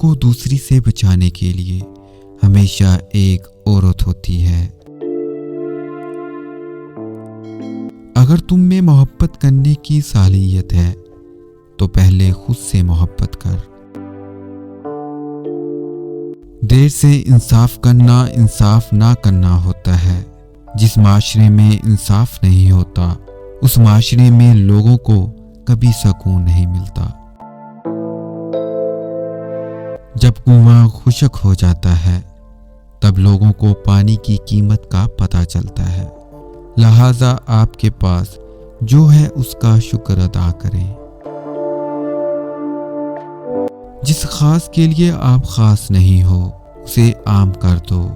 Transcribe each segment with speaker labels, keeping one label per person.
Speaker 1: کو دوسری سے بچانے کے لیے ہمیشہ ایک عورت ہوتی ہے۔ اگر تم میں محبت کرنے کی صلاحیت ہے تو پہلے خود سے محبت کر۔ دیر سے انصاف کرنا انصاف نہ کرنا ہوتا ہے۔ جس معاشرے میں انصاف نہیں ہوتا اس معاشرے میں لوگوں کو کبھی سکون نہیں ملتا۔ جب کنواں خشک ہو جاتا ہے تب لوگوں کو پانی کی قیمت کا پتہ چلتا ہے، لہٰذا آپ کے پاس جو ہے اس کا شکر ادا کریں۔ جس خاص کے لیے آپ خاص نہیں ہو اسے عام کر دو،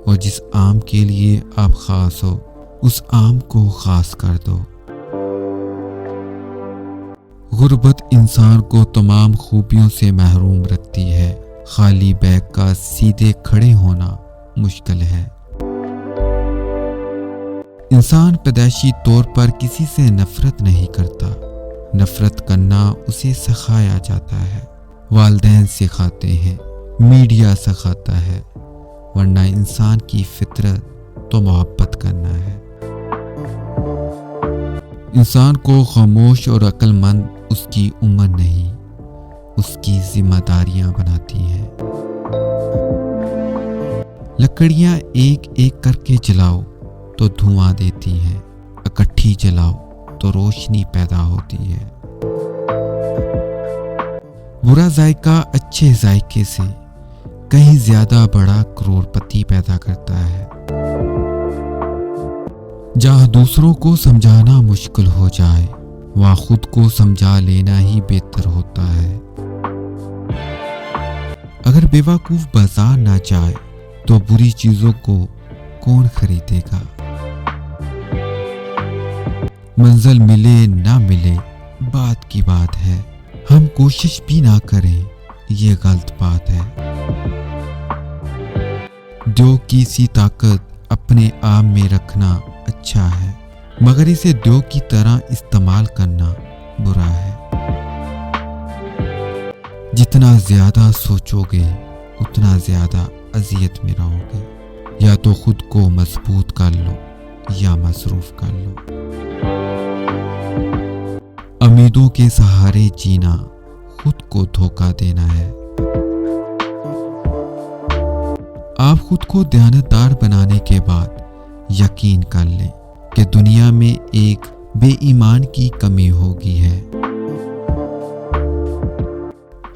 Speaker 1: اور جس عام کے لیے آپ خاص ہو اس عام کو خاص کر دو۔ غربت انسان کو تمام خوبیوں سے محروم رکھتی ہے۔ خالی بیگ کا سیدھے کھڑے ہونا مشکل ہے۔ انسان پیدائشی طور پر کسی سے نفرت نہیں کرتا، نفرت کرنا اسے سکھایا جاتا ہے۔ والدین سکھاتے ہیں، میڈیا سکھاتا ہے، ورنہ انسان کی فطرت تو محبت کرنا ہے۔ انسان کو خاموش اور عقل مند اس کی عمر نہیں، اس کی ذمہ داریاں بناتی ہیں۔ لکڑیاں ایک ایک کر کے جلاؤ تو دھواں دیتی ہیں، اکٹھی جلاؤ تو روشنی پیدا ہوتی ہے۔ برا ذائقہ اچھے ذائقے سے کہیں زیادہ بڑا کروڑپتی پیدا کرتا ہے۔ جہاں دوسروں کو سمجھانا مشکل ہو جائے وہاں خود کو سمجھا لینا ہی بہتر ہوتا ہے۔ اگر بیوقوف بازار نہ جائے تو بری چیزوں کو کون خریدے گا؟ منزل ملے نہ ملے بات کی بات ہے، ہم کوشش بھی نہ کریں یہ غلط بات ہے۔ دیو کی سی طاقت اپنے آپ میں رکھنا اچھا ہے، مگر اسے دیو کی طرح استعمال کرنا برا ہے۔ جتنا زیادہ سوچو گے اتنا زیادہ اذیت میں رہو گے۔ یا تو خود کو مضبوط کر لو یا مصروف کر لو۔ امیدوں کے سہارے جینا خود کو دھوکہ دینا ہے۔ آپ خود کو دیانتدار بنانے کے بعد یقین کر لیں کہ دنیا میں ایک بے ایمان کی کمی ہوگی ہے۔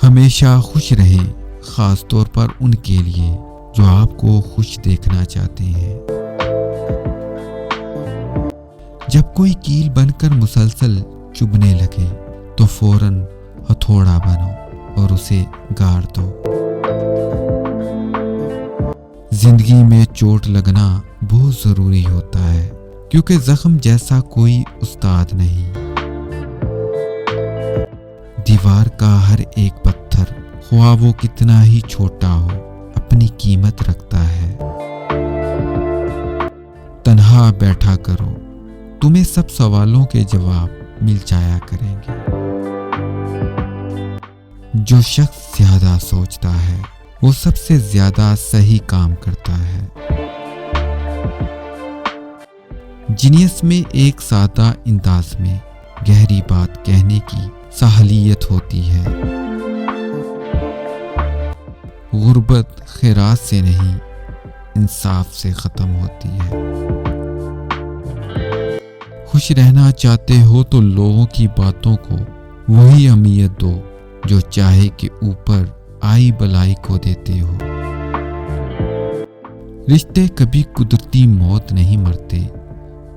Speaker 1: ہمیشہ خوش رہیں، خاص طور پر ان کے لیے جو آپ کو خوش دیکھنا چاہتے ہیں۔ جب کوئی کیل بن کر مسلسل چبھنے لگے تو فوراً ہتھوڑا بنو اور اسے گاڑ دو۔ زندگی میں چوٹ لگنا بہت ضروری ہوتا ہے، کیونکہ زخم جیسا کوئی استاد نہیں۔ دیوار کا ہر ایک پتھر خواہ وہ کتنا ہی چھوٹا ہو اپنی قیمت رکھتا ہے۔ تنہا بیٹھا کرو، تمہیں سب سوالوں کے جواب مل جایا کریں گے۔ جو شخص زیادہ سوچتا ہے وہ سب سے زیادہ صحیح کام کرتا ہے۔ جینیس میں ایک سادہ انداز میں گہری بات کہنے کی صلاحیت ہوتی ہے۔ غربت خیرات سے نہیں، انصاف سے ختم ہوتی ہے۔ خوش رہنا چاہتے ہو تو لوگوں کی باتوں کو وہی اہمیت دو جو چاہے کہ اوپر آئی بلائی کو دیتے ہو۔ رشتے کبھی قدرتی موت نہیں مرتے،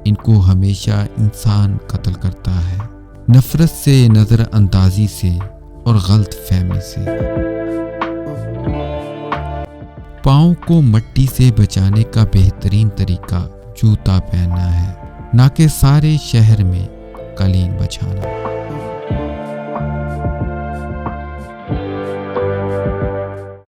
Speaker 1: ان کو ہمیشہ انسان قتل کرتا ہے، نفرت سے، نظر اندازی سے اور غلط فہمی سے۔ پاؤں کو مٹی سے بچانے کا بہترین طریقہ جوتا پہننا ہے، نہ کہ سارے شہر میں قالین بچھانا۔